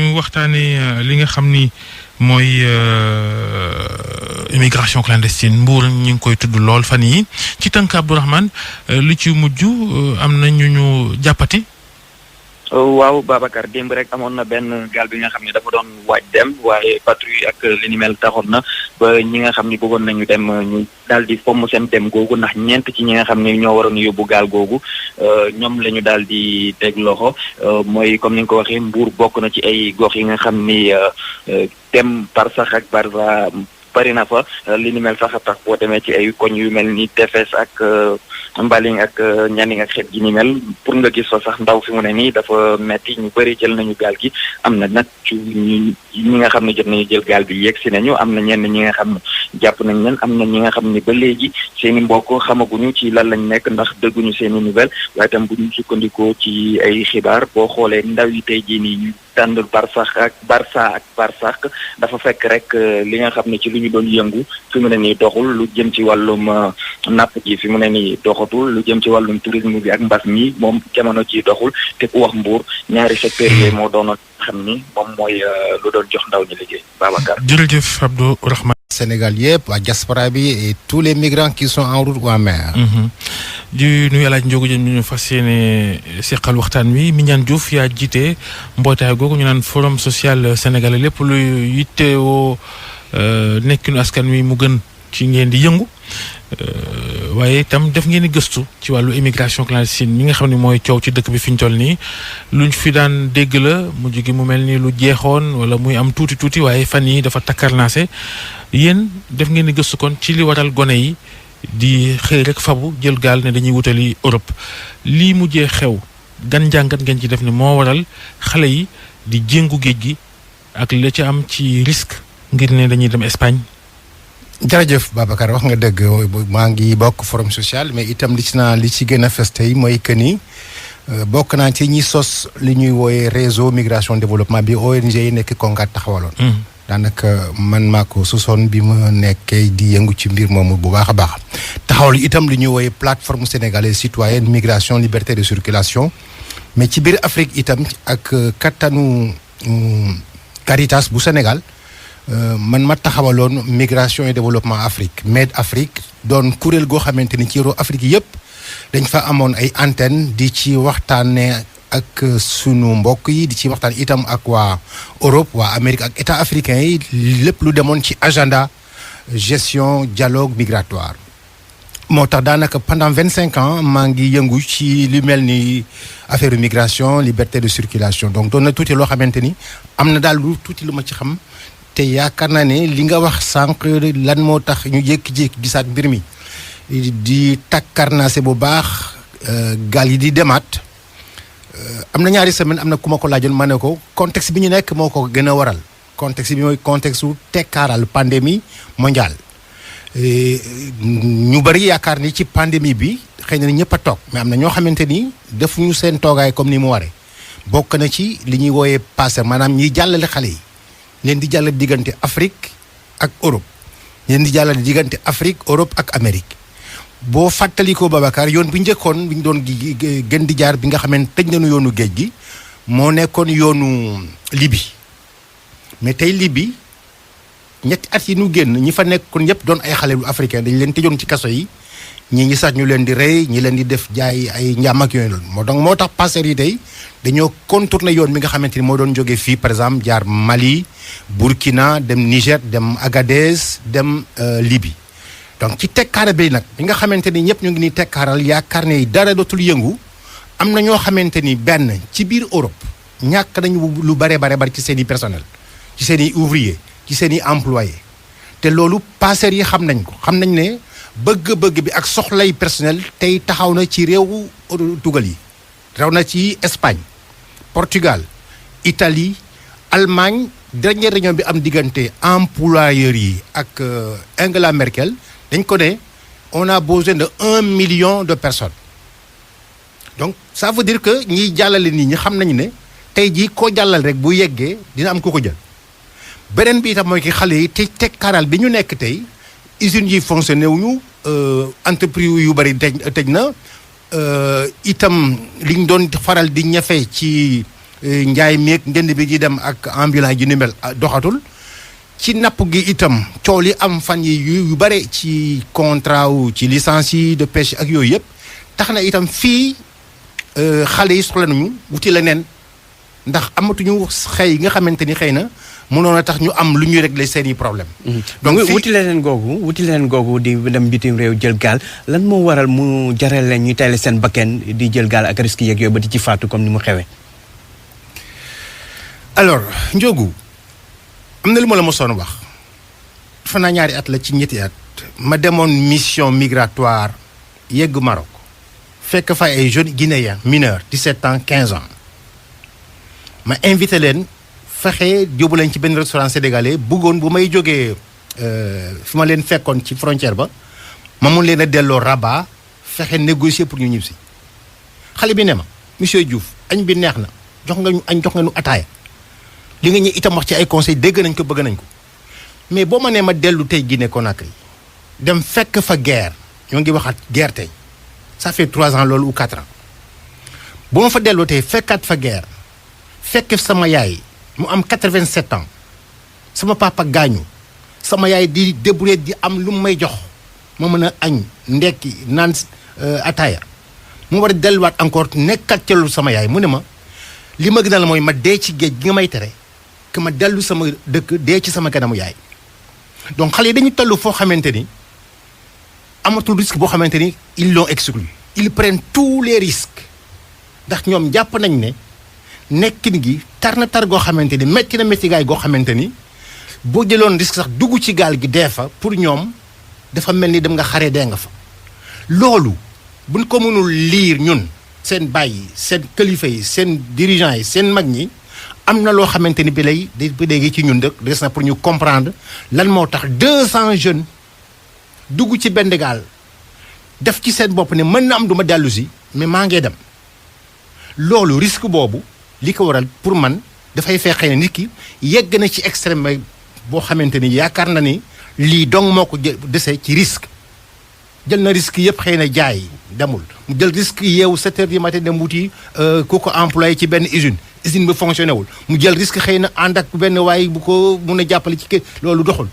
ñu waxtaanee li nga xam ni mooy immigration clandestine Mbour ñu ngi koy tudd lool fan yi ci tënk Abdourahmane li ci mujj am na ñu jàppati. waaw Babacar démb rek amoon na benn gaal bi nga xam ne dafa doon waaj dem waaye patrouille ak li ni mel taxoon na ba ñi nga xam ne bëggoon nañu dem ñu daal di fomm seen dem googu ndax ñeent ci ñi nga xam ne ñoo waroon yóbbu gaal googu ñoom la ñu daal di teg loxo mooy comme ni nga ko waxee Mbour bokk na ci ay gox yi nga xam ni dem Barsax ak Barza bari na fa li ni mel sax tax boo demee ci ay koñ yu mel ni Tefes ak Mbaling ak Nianing ak xeet gi ni mel pour nga gis fa sax ndaw fi mu ne nii dafa metti ñu bëri jël nañu gaal gi am na nag ci ñi nga xam ne jot nañu jël gaal bi yegg si nañu am na ñenn ñi nga xam ne jàpp nañ leen am na ñi nga xam ne ba léegi seen i mbokk xamaguñu ci lan lañ nekk ndax dëgguñu seen i nouvelle waaye tam bu ñu sukkandikoo ci ay xibaar boo xoolee ndaw yi tey jii nii ñu tànn Barsax ak Barsax dafa fekk rek li nga xam ne ci lu ñu doon yëngu fi mu ne nii doxul lu jëm ci wàllum napp gi fi mu ne nii doxatul lu jëm ci wàllum tourisme bi ak mbas mi moom jamono ci doxul te ku wax Mbour ñaari secteurs yooyu moo doonoon xam ni moom mooy lu doon jox ndaw ñi liggéey Babacar. jërëjëf Abdourahmane. Sénégal yëpp waa diaspora bi et tous les migrants qui sont en route ou en mer. di nuyu El Hadj Ndiogou Diène ñu fas yéene seqal waxtaan wi Mignane Diouf yaa jiite mbootaay googu ñu naan forum social sénégalais lépp lu yittewoo nekkinu askan wi mu gën ci ngeen di yëngu waaye itam def ngeen di gëstu ci wàllu immigration clandestine mi nga xam ne mooy coow ci dëkk bi fi ñu toll nii luñ fi daan dégg la mujj gi mu mel ni lu jeexoon wala muy am tuuti waaye fan yi dafa takkarnaase yéen def ngeen di gëstu kon ci li waral gone yi di xëy rek fabu jël gaal ne dañuy wutali Europe lii mujjee xew gan njàngat ngeen ci def ne moo waral xale yi di jéngu géej gi ak la ci am ci risque ngir ne dañuy dem Espagne. jërëjëf Babacar wax nga dëgg maa ngi bokk forum social mais itam li ci gën a fës tey mooy que ni bokk naa ci ñi sos li ñuy wooyee réseau migration développement bi ONG yi nekk Kongat taxawaloon. daanaka man maa ko sosoon bi ma nekkee di yëngu ci mbir moomu bu baax a baax taxawal itam li ñuy wooyee plateforme sénégalaise citoyenne migration liberté de circulation mais ci biir Afrique itam ak kattanu Caritas bu Sénégal. man ma taxawaloon migration et développement Afrique MED Afrique doon kuréel goo xamante ni ci réew Afrique yëpp dañ fa amoon ay antenne di ci waxtaanee ak sunu mbokk yi di ci waxtaan itam ak waa Europe waa Amérique ak état africain yi lépp lu demoon ci agenda gestion dialogue migratoire. moo tax daanaka pendant 25 ans maa ngi yëngu ci li mel ni affaire migration liberté de circulation donc doon na tuuti loo xamante ni am na daal lu tuuti lu ma ci xam. te yaakaar naa ne li nga wax sànq lan moo tax ñu jékki-jékki gisaat mbir mi di takkarnaase bu baax gaal yi di demaat am na ñaari semaine am na ku ma ko laajoon ma ne ko contexte bi ñu nekk moo ko gën a waral contexte bi mooy contexte su tekkaaral pandémie mondiale ñu bëri yaakaar ni ci pandémie bi xëy na ñëpp a toog mais am na ñoo xamante ni defuñu seen toogaay comme ni mu waree bokk na ci li ñuy wooyee passé maanaam ñiy jàllale xale yi leen di jàllale diggante Afrique ak Europe leen di jàllale diggante Afrique Europe ak Amérique boo fàttalikoo Babacar yoon bi njëkkoon bi ñu doon gën di jaar bi nga xam ne tëj nañu yoonu géej gi moo nekkoon yoonu Libye mais tey Libye ñetti at yi ñu génn ñi fa nekkoon yëpp doon ay xale yu africain dañ leen tëjoon ci kaso yi ñi ngi sax ñu leen di rey ñi leen di def jaay ay njaam ak yooyu loolu moo tax passeurs yi tey dañoo contourner yoon bi nga xamante ni moo doon jógee fii par exemple jaar Mali Burkina dem Niger dem Agadez dem Libye donc ci tekkaara bi nag bi nga xamante ni ñëpp ñu ngi ni tekkaaral yaakaar ne dara dootul yëngu am na ñoo xamante ni benn ci biir Europe ñàkk nañu lu bare ci seen i personnel ci seen i ouvrier ci seen i employé te loolu passeurs yi xam nañ ko xam nañ ne bëgg-bëgg bi ak soxlay personnel tey taxaw na ci réewu tugal yi raw na ci Espagne Portugal Italie Allemagne dernière réunion bi am diggante employeurs yi ak Angela Merkel dañ ko ne on a besoin de 1 million de personnes donc ça veut dire que ñiy jàllale nit ñi xam nañu ne tey jii koo jàllal rek bu yeggee dina am ku ko jël beneen bi itam mooy ki xale yi te tekkaaral bi ñu nekk tey usines yi fonctionné wuñu entreprise yu bëri tëj na itam liñ doon faral di ñafe ci njaay meeg njënd bi di dem ak ambulance ji ni mel doxatul ci napp gi itam coow li am fan yi yu bare ci contrat wu ci licence yi de pêche ak yooyu yëpp tax na itam fii xale yi soxla nañu wuti leneen ndax amatuñu xëy nga xamante ni xëy na mënoon a tax ñu am lu ñuy régler seeni problème donc wuti leneen googu di dem bitim réew jël gaal lan moo waral mu jaral leen ñuy tayle seen bakken di jël gaal ak risque yeeg yooyu ba di ci faatu comme ni mu xewee. alors Ndiogou am na lu ma la mosoon wax dafa naa ñaari at la ci ñetti at ma demoon mission migratoire yegg Maroc fekk fa ay jeunes guinéens mineurs 17 ans 15 ans ma invité leen fexe jóobu leen ci benn restaurant sénégalais bëggoon bu may jógee fi ma leen fekkoon ci frontière ba ma mun leen a delloo Rabat fexe négocier pour ñu ñib si xale bi ne ma monsieur Diouf añ bi neex na jox nga ñu añ jox nga ñu ataaya li nga ñu itam wax ci ay conseils dégg nañ ko bëgg nañ ko mais boo ma nee ma dellu tey Guinée Conakry dem fekk fa guerre ñoo ngi waxaat guerre tey ça fait 3 ans loolu ou 4 ans bu ma fa dellu tey fekkaat fa guerre fekk sama yaay mu am 87 ans sama papa gaañu sama yaay di débrouiller di am lu may jox ma mën a añ ndekki naan ataaya mu war a delluwaat encore nekkat ca lu sama yaay mu ne ma li ma gënal mooy ma dee ci géej gi nga may tere que ma dellu sama dëkk dee ci sama kanamu yaay donc xale yi dañu toll foo xamante ni amatul risque boo xamante ni ils l'ont exclu ils prennent tous les risques ndax ñoom jàpp nañ ne nekkin gi tar na tar goo xamante ni métti na métti gaay goo xamante ni boo jëloon risque sax dugg ci gaal gi dee fa pour ñoom dafa mel ni dem nga xare dee nga fa loolu buñ ko mënul liir ñun seen bàyyi seen kilifa yi seen dirigeants yi seen mag ñi am na loo xamante ni bi lay ba léegi ci ñun dëkk des na pour ñu comprendre lan moo tax 200 jeunes dugg ci benn gaal def ci seen bopp ne mën na am du ma dellu si mais maa ngee dem loolu risque boobu li ko waral pour man dafay fexe ne nit ki yegg na ci extrême boo xamante ni yaakaar na ni lii dong moo ko dese ci risque jël na risque yëpp xëy na jaay demul mu jël risque yeewu 7 heures du matin dem wuti ku ko employé ci benn usine bi fonctionné wul mu jël risque xëy na ànd ak benn waaye bu ko mun a jàppale ci kër loolu doxul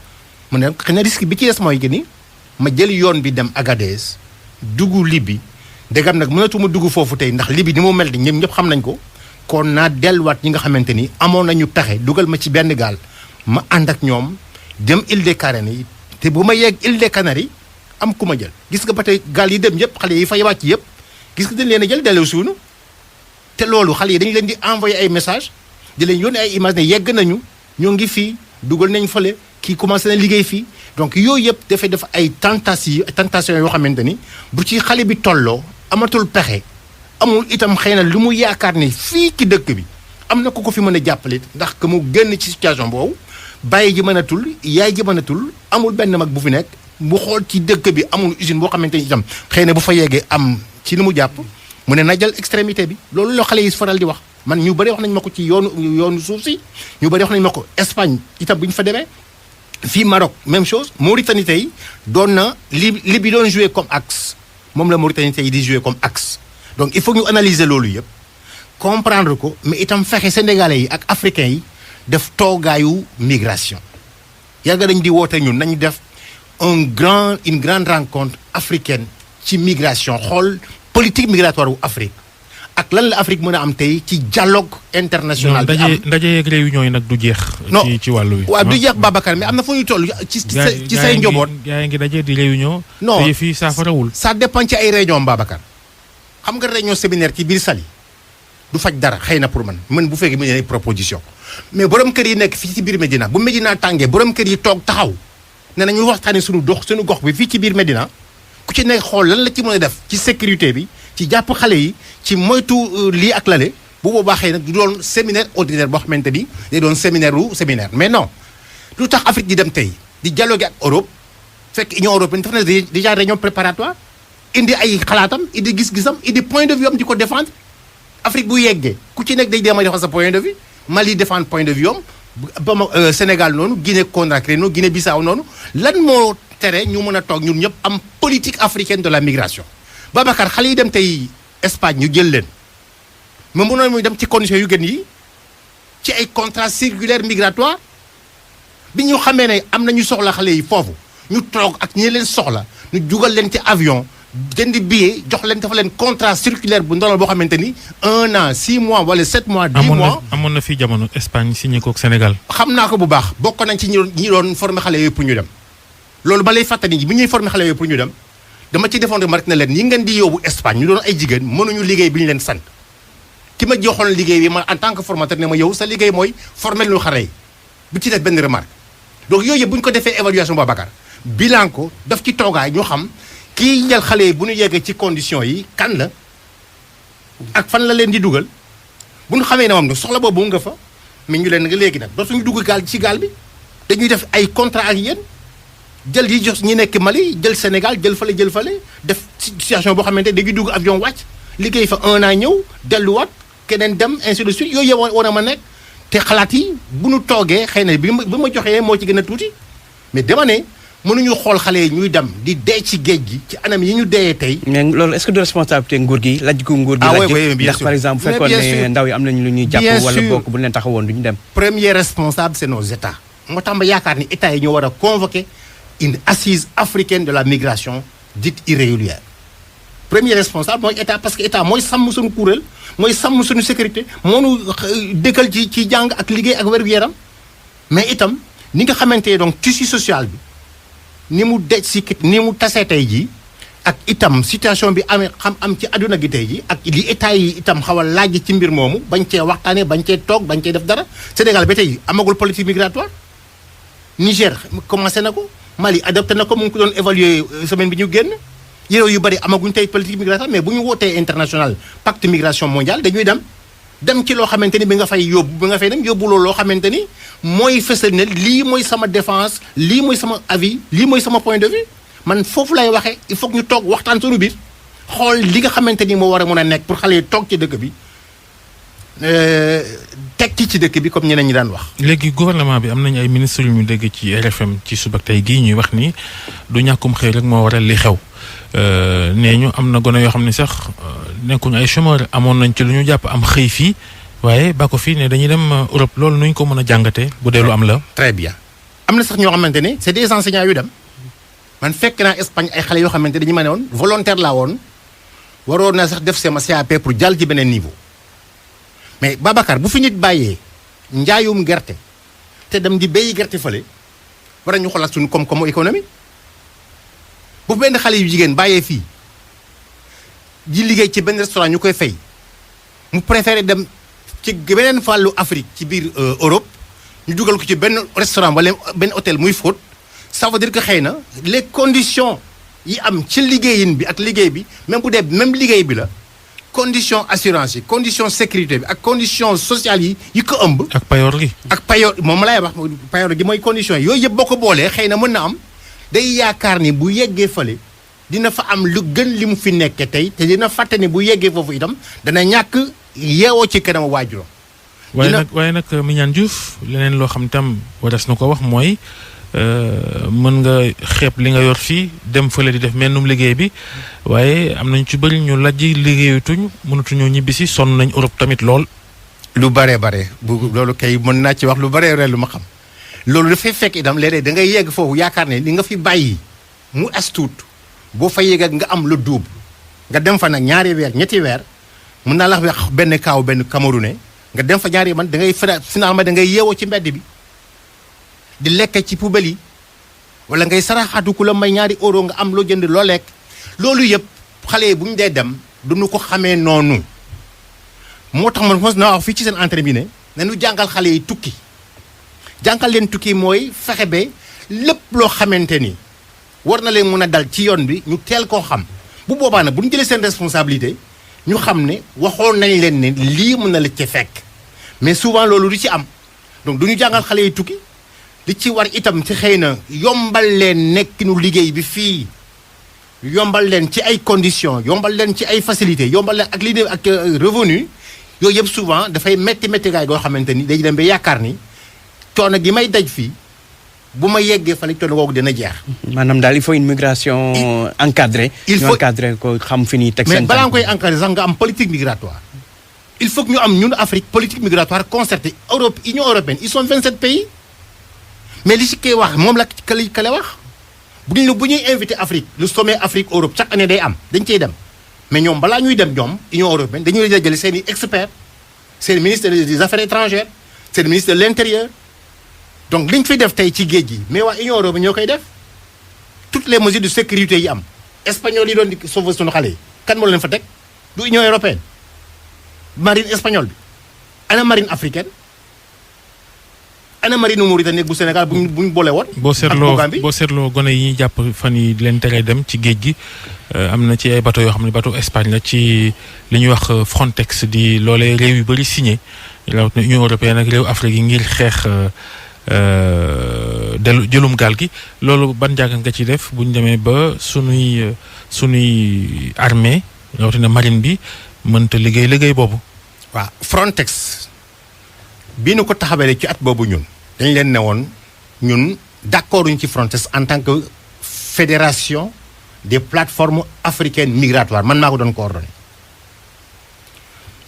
mu ne xëy na risque bi ci des mooy que ni ma jël yoon bi dem Agadez dugg Libye ndegam nag mënatuma dugg foofu tey ndax Libye ni mu mel ni ñëpp xam nañ ko kon naa delluwaat ñi nga xamante ni amoon nañu taxe dugal ma ci benn gaal ma ànd ak ñoom dem île des Canaries yi te bu ma yegg île des Canaries am ku ma jël gis nga ba tey gaal yi dem yëpp xale yi fay wàcc yëpp gis nga dañ leen a jël delloo suunu te loolu xale yi dañu leen di envoyé ay message di leen yónnee ay image ne yegg nañu ñoo ngi fii dugal nañ fële kii commencé na liggéey fii donc yooyu yëpp dafay def ay tentation yoo xamante ni bu ci xale bi tolloo amatul pexe amul itam xëy na lu mu yaakaar ne fii ci dëkk bi am na ku ko fi mën a jàppale ndax que mu génn ci situation boobu bàyyi ji mënatul yaay ji mënatul amul benn mag bu fi nekk bu xool ci dëkk bi amul usine boo xamante ni itam xëy na bu fa yeggee am ci li mu jàpp mu ne na jël extrémité bi loolu la xale yi faral di wax man ñu bëri wax nañ ma ko ci yoonu suuf si ñu bëri wax nañ ma ko Espagne itam bu ñu fa demee fii Maroc même chose Mauritanie tey doon na li bi doon joué comme axe moom la Mauritanie tey di joué comme axe donc il faut ñu analyser loolu yëpp comprendre ko mais itam fexe sénégalais yi ak africains yi def toogaayu migration yàgg dañ di woote ñun nañu def une grande rencontre africaine ci migration xool politique migratoire wu Afrique ak lan la Afrique mën a am tey ci dialogue international bi am ndaje yeeg réunion yi nag du jeex. ci wàllu wi. waaw du jeex Babacar mais am na fu ñu toll ci say njaboot. yaa ngi daje di réunion. non te fii saafarawul. ça dépend ci ay réunion Babacar xam nga réunion séminaire ci biir Saly du faj dara xëy na pour man bu fekkee mu ne ay proposition mais borom kër yi nekk fii ci biir Médina bu Médina tàngee borom kër yi toog taxaw ne nañu waxtaanee suñu gox bi fii ci biir Médina ku ci nekk xool lan la ci mën a def ci sécurité bi ci jàpp xale yi ci moytu lii ak lale bu boobaa xëy nag du doon séminaire ordinaire boo xamante ni day doon séminaire mais non lu tax Afrique di dem tey di dialoguer ak Europe fekk Union européenne def na déjà réunion préparatoire indi ay xalaatam indi gis-gisam indi point de vue am di ko défendre Afrique bu yeggee ku ci nekk day dem a defal sa point de vue Mali défendre point de vue am ba Sénégal noonu Guinée Conakry noonu Guinée Bissau noonu lan moo tere ñu mën a toog ñun ñëpp am politique africaine de la migration Babacar xale yi dem tey Espagne ñu jël leen mais mënoon muy dem ci conditions yu gën yi ci ay contrat circulaire migratoire bi ñu xamee ne am nañu soxla xale yi foofu ñu toog ak ñi leen soxla ñu jugal leen ci avion jënd billet jox leen dafa leen contrat circulaire bu ndonal boo xamante ni 1 an 6 mois wala 7 mois 10 mois. amoon na fii jamono Espagne signé kook Sénégal. xam naa ko bu baax bokk nañ ci ñi doon former xale yooyu pour ñu dem loolu ba lay fàttali bi ñuy former xale yooyu pour ñu dem dama ci defoon remarque ne leen ñi ngeen di yóbbu Espagne ñu doon ay jigéen mënuñu liggéey bi ñu leen sant ki ma joxoon liggéey bi ma en tant que formateur ne ma yow sa liggéey mooy former lu xale yi bu ci def benn remarque donc yooyu yëpp bu ñu ko defee évaluation Babacar bilan ko daf ci toogaay ñu xam kii njël xale yi bu ñu yeggee ci conditions yi kan la ak fan la leen di dugal bu ñu xamee ne moom soxla boobu nga fa mais ñu leen nga léegi nag dootuñu dugg gaal ci gaal bi dañuy def ay contrat ak yéen jël yi jox ñi nekk Mali jël Sénégal jël fale def situation boo xamante dañuy dugg avion wàcc liggéey fa 1 an ñëw delluwaat keneen dem ainsi de suite yooyu yëpp war a ma nekk te xalaat yi bu ñu toogee xëy na bi ma joxee moo ci gën a tuuti mais dama ne mënuñu xool xale yi ñuy dem di dee ci géej gi ci anam yi ñu deeyee tey. mais loolu est-ce que de responsabilité nguur gi lajj ko nguur gi. oui bien ndax sûr par exemple bu fekkoon ne ndaw yi am nañu lu ñuy jàpp wala bokk bu leen taxawoon duñu dem. premier responsable c'est nos états moo tax ma yaakaar ni états yi ñoo war a convoquer une assise africaine de la migration dite irrégulière premier responsable mooy état parce que état mooy sàmm suñu kuréel mooy sàmm suñu sécurité moo nu dëkkal ci jàng ak liggéey ak wér-gu-yaram mais itam ni nga xamante ne donc tissu social bi ni mu dej si ni mu tasee tey jii ak itam situation bi am ci àdduna gi tey jii ak li état yi itam xaw a laaj ci mbir moomu bañ cee waxtaanee bañ cee toog bañ cee def dara Sénégal ba tey amagul politique migratoire Niger commencé na ko Mali adopté na ko mu ngi ko doon évaluer semaine bi ñu génn yéew yu bëri amaguñ tey politique migratoire mais bu ñu wootee international pacte migration mondial dañuy dem ci loo xamante ni bi nga fay dem yóbbu loolu loo xamante ni mooy fësal ne lii mooy sama défense lii mooy sama avis lii mooy sama point de vue man foofu lay waxee il faut que ñu toog waxtaan suñu biir xool li nga xamante ni moo war a mën a nekk pour xale yi toog ci dëkk bi teg ci dëkk bi comme ñeneen ñi daan wax. léegi gouvernement bi am nañu ay ministres yu ñu dégg ci RFM ci suba tey gii ñuy wax ni du ñàkkum xëy rek moo waral li xew nee ñu am na gone yoo xam ne sax nekkuñu ay chômeurs amoon nañ ci lu ñu jàpp am xëy fii waaye ba ko fii ne dañuy dem Europe loolu nuñ ko mën a jàngatee bu dee lu am la. très bien am na sax ñoo xamante ne c'est des enseignants yu dem man fekk naa Espagne ay xale yoo xamante dañu ma ne woon volontaire laa woon waroon naa sax def sama CAP pour jàll ci beneen niveau mais Babacar bu fi nit bàyyee njaayum gerte te dem di béyi gerte fële war ñu xoolaat suñu koom-koomu économie bu benn xale yu jigéen bàyyee fii di liggéey ci benn restaurant ñu koy fay mu préféré dem ci beneen fàllu Afrique ci biir Europe ñu dugal ko ci benn restaurant wala benn hôtel muy fóot ça veut dire que xëy na les conditions yi am ci liggéeyin bi ak liggéey bi même bu dee même liggéey bi la condition assurance yi condition sécurité bi ak condition sociale yi ko ëmb. ak payoor gi. ak payoor moom lay wax payoor gi mooy condition yooyu yëpp boo ko boolee xëy na mën na am day yaakaar ni bu yeggee fële dina fa am lu gën li mu fi nekkee tey te dina fàtte ni bu yeggee foofu itam dana ñàkk yeewoo ci kanam waajuram. waaye nag Mignane Diouf leneen loo xam tam waras na ko wax mooy mën nga xeeb li nga yor fii dem fële di def mennum liggéey bi waaye am nañ ci bëri ñu lajj liggéeyatuñ mënatuñoo ñibbisi sonn nañ Europe tamit lool. lu bare bu loolu kay mën naa ci wax lu bare lu ma xam loolu dafay fekk itam léeg-léeg da ngay yegg foofu yaakaar ne li nga fi bàyyi mu astuut boo fa yegg ak nga am lu double nga dem fa nag ñaari weer ñetti weer mën naa la wax benn kaaw benn Camerounais nga dem fa ñaari man da ngay finalement da ngay yeewoo ci mbedd bi di lekk ci poubelle yi wala ngay saraxaatu ku la may ñaari euro nga am loo jënd loo lekk loolu yëpp xale yi bu ñu dee dem duñu ko xamee noonu moo tax man mos naa wax fii ci seen entrée bi ne nañu jàngal xale yi tukki jàngal leen tukki mooy fexe ba lépp loo xamante ni war na leen mën a dal ci yoon bi ñu teel koo xam bu boobaa nag bu ñu jëlee seen responsabilité ñu xam ne waxoon nañ leen ne lii mën na la ci fekk mais souvent loolu du ci am donc du ñu jàngal xale yi tukki li ci war itam ci xëy na yombal leen nekkinu liggéey bi fii yombal leen ci ay conditions yombal leen ci ay facilités yombal leen ak liggéey ak revenu yooyu yëpp souvent dafay métti gaay goo xamante ni day dem ba yaakaar ni coono gi may daj fii bu ma yeggee fale coono googu dina jeex. maanaam daal il faut une migration encadrée. il faut encadrer ko xam fi ñuy teg seen. mais balaa nga koy encadrer sax nga am politique migratoire il faut que ñu am ñun Afrique politique migratoire concertée Europe Union européenne ils sont 27 pays mais li ci kay wax moom la kale wax bu ñuy invité Afrique le sommet Afrique Europe chaque année day am dañ cey dem mais ñoom balaa ñuy dem ñoom Union européenne dañuy dajale seen i experts seen ministre des affaires étrangères seen ministre de l'intérieur donc liñ fi def tey ci géej gi mais waa Union européenne ñoo koy def toutes les mesures de sécurité yi am espagnol yi doon di sauver suñu xale yi kan moo leen fa teg du Union européenne marine espagnole bi ana marine africaine ana marine Mauritanie bu Sénégal bu ñu boole woon. boo seetloo gone yi ñuy jàpp fan yi leen tere dem ci géej gi am na ci ay bateau yoo xam ne bateau Espagne la ci li ñuy wax Frontex di loolee réew yu bëri signé rawatina Union européenne ak réew Afrique yi ngir xeex jëlum gaal gi loolu ban jàngat nga ci def bu ñu demee ba sunuy armée rawatina marine bi mënta liggéey boobu. waaw Frontex bi nu ko taxawalee ci at boobu ñun dañ leen ne woon ñun d'accord uñ ci Frontex en tant que fédération des plateformes africaines migratoires man maa ko doon coordonné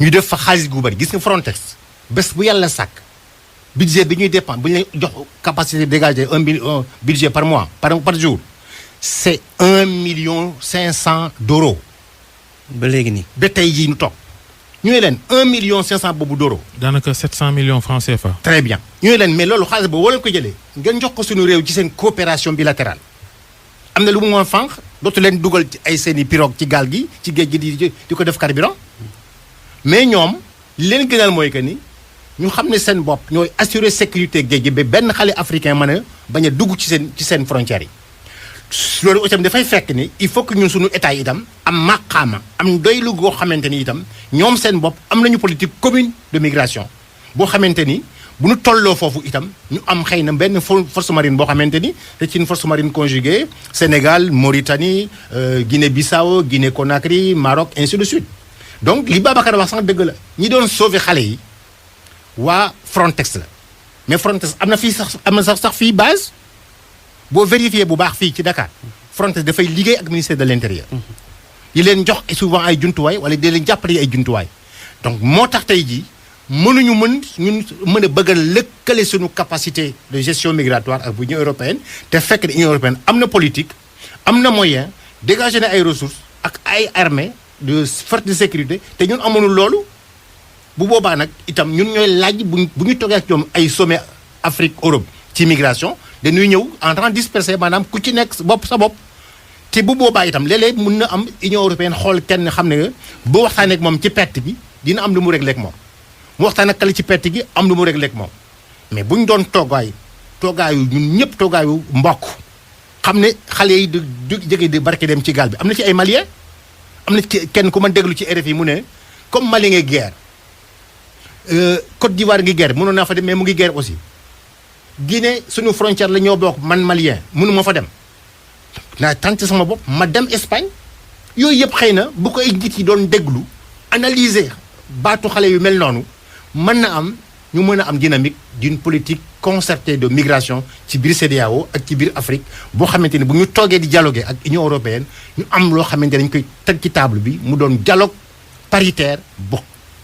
ñu def fa xaalis gu bari gis nga Frontex bés bu yàlla sàkk budget bi ñuy dépend bu ñu lay jox capacité dégager un budget par mois par jour c'est 1,5 million ba léegi nii ba tey jii ñu toog ñu ne leen 1,5 million boobu d'euros. daanaka 700 millions francs CFA. très bien ñu ne leen mais loolu xaalis boobu wala ko jëlee ngeen jox ko suñu réew ci seen coopération bilatérale am na lu mu mën fànq dootu leen dugal ci ay seeni pirogue ci gaal gi ci géej gi di ko def carburant mais ñoom li leen gënal mooy que ni ñu xam ne seen bopp ñooy assurer sécurité géej gi ba benn xale africain mën a bañ a dugg ci seen frontières yi. loolu itam dafay fekk ni il faut que ñun suñu état yi itam am maqaama am doylu goo xamante ni itam ñoom seen bopp am nañu politique commune de migration boo xamante ni bu ñu tolloo foofu itam ñu am xëy na benn force marine boo xamante ni c'est une force marine conjuguée Sénégal Mauritanie Guinée-Bissau Guinée-Conakry Maroc ainsi de suite donc li Babacar wax sax dëgg la ñi doon sauver xale yi waa Frontex la mais Frontex am na sax fii base boo vérifier bu baax fii ci Dakar Frontex dafay liggéey ak ministère de l'intérieur di leen jox souvent ay jumtuwaay wala di leen jàppale ay jumtuwaay donc moo tax tey jii ñun mën a bëgg a lëkkale suñu capacité de gestion migratoire ak bu Union européenne te fekk ne Union européenne am na politique am na moyen dégager na ay ressources ak ay armée de force de sécurité te ñun amoon loolu bu boobaa nag itam ñun ñooy laaj bu ñu toogee ak ñoom ay sommet Afrique Europe ci migration dañuy ñëw en temps dispersé maanaam ku ci nekk sa bopp te bu boobaa itam léeg-léeg mën na am Union européenne xool kenn xam ne bu waxtaanee ak moom ci perte gi dina am lu mu réglé ak moom mu waxtaan ak kale ci perte gi am lu mu réglé ak moom mais bu ñu doon toogaayu ñun ñëpp toogaayu mbokk xam ne xale yi di jóge di barke dem ci gaal bi am na ci ay Maliens am na ci kenn ku ma déglu ci RFI mu ne comme Mali ngi guerre Côte d'Ivoire ngi guerre mënoon naa fa dem mais mu ngi guerre aussi Guinée suñu frontière la ñoo bokk man Malien mënu ma fa dem naa tànn sama bopp ma dem Espagne yooyu yëpp xëy na bu ko ay nit yi doon déglu analyser baatu xale yu mel noonu mën na am ñu mën a am dynamique d'une politique concertée de migration ci biir CEDEAO ak ci biir Afrique boo xamante ni bu ñu toogee di dialoguer ak Union européenne ñu am loo xamante dañ koy teg ci table bi mu doon dialogue paritaire bo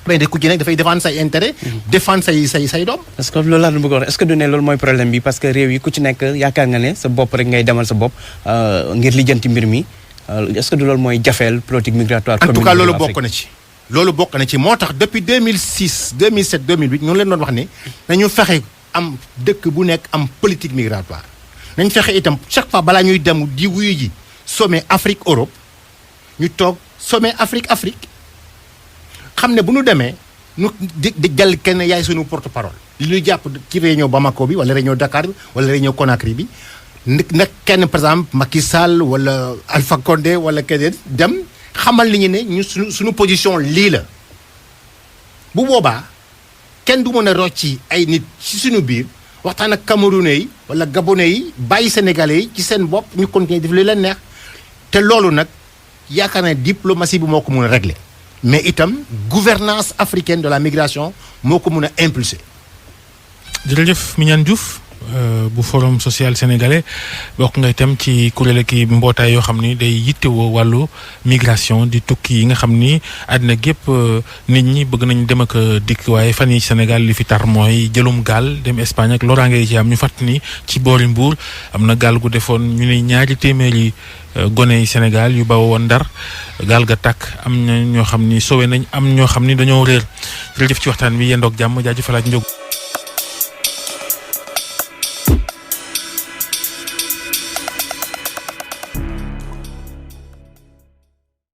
mais de ku ci nekk dafay défendre say intérêt défendre say doom. parce que loolu laa doon bëgg a wax est-ce que du ne loolu mooy problème bi parce que réew yi ku ci nekk yaakaar nga ne sa bopp rek ngay demal sa bopp ngir lijjanti mbir mi est-ce que du loolu mooy jafeel politique migratoire. en tout cas loolu bokk na ci. loolu bokk na ci moo tax depuis 2006 2007 2008 ñoo leen doon wax ne nañu fexe am dëkk bu nekk am politique migratoire nañ fexe itam chaque fois balaa ñuy dem di wuyu ji sommet Afrique Europe ñu toog sommet Afrique xam ne bu ñu demee ñu di jàll kenn yaay suñu porte-parole li ñuy jàpp ci réunion Bamako bi wala réunion Dakar bi wala réunion Conakry bi nag kenn par exemple Macky Sall wala Alpha Condé wala keneen dem xamal li ñu ne ñu suñu position lii la bu boobaa kenn du mën a rocci ay nit ci suñu biir waxtaan ak Camerounais yi wala Gabonais yi bàyyi Sénégalais yi ci seen bopp ñu continuer def li leen neex te loolu nag yaakaar naa diplomatie bi moo ko mën a régler mais itam gouvernance africaine de la migration moo ko mën a impulser. jërëjëf Mignane Diouf. bu forum social sénégalais bokk nga itam ci kuréel ki mbootaay yoo xam ni day yittewoo wàllu migration di tukki yi nga xam ni àddina gépp nit ñi bëgg nañ dem ak dikk waaye fan yi Sénégal li fi tar mooy jëlum gaal dem Espagne ak loraange yi ci am ñu fàtt ni ci boori Mbuur am na gaal gu defoon ñu ne 200 gone yi Sénégal yu bawoo woon Ndar gaal ga tàkk am na ñoo xam ni sowe nañ am ñoo xam ni dañoo réer jërëjëf ci waxtaan bi yendoog jàmm jaajëfalaat Ndiogou.